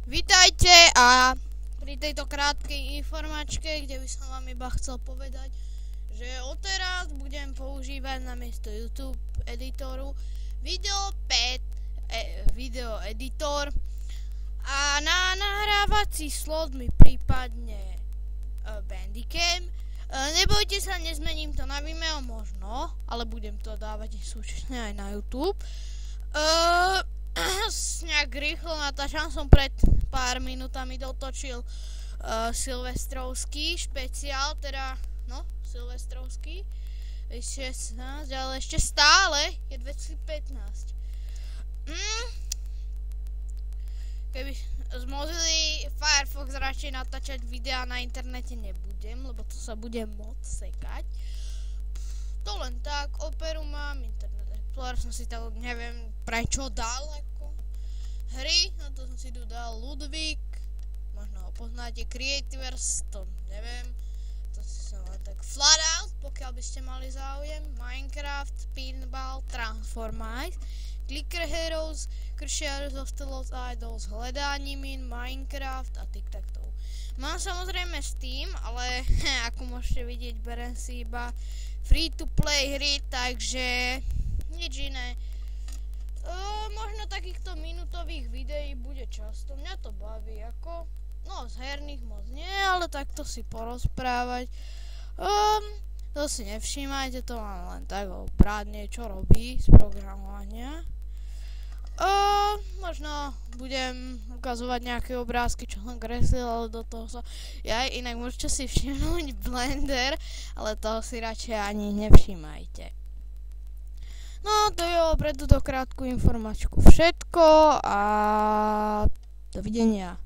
Vítajte a pri tejto krátkej informačke, kde by som vám iba chcel povedať, že odteraz budem používať namiesto YouTube editoru video editor a na nahrávací slot mi prípadne Bandicam. Nebojte sa, nezmením to na Vimeo možno, ale budem to dávať súčasne aj na YouTube. Nejak rýchlo natáčam, som pred pár minútami dotočil silvestrovský špeciál, teda silvestrovský 16, ale ešte stále je 2015. Keby z Mozilla Firefox radšej natáčať videá na internete nebudem, lebo to sa bude moc sekať. To len tak, Operu mám, Internet Explorer som si tak neviem prečo dal ako hry, no to som si tu dal Ludwig, možno ho poznáte, Creativers, to neviem, to si som len tak Flatout, pokiaľ by ste mali záujem, Minecraft, Pinball, Transformice, Clicker Heroes, Crusaders of the Lost Idols, Hľadanie mín, Minecraft a tic-tac-toe. Mám samozrejme Steam, ale ako môžete vidieť, berem si iba free-to-play hry, takže nič iné. Možno takýchto minútových videí bude často, mňa to baví, ako, z herných moc nie, ale takto si porozprávať. To si nevšímajte, to mám len tak, brat niečo robí z programovania. Možno budem ukazovať nejaké obrázky, čo som kreslil, ale do toho sa... Inak môžete si všimnúť Blender, ale toho si radšej ani nevšímajte. No, to je pre túto krátku informačku všetko a dovidenia.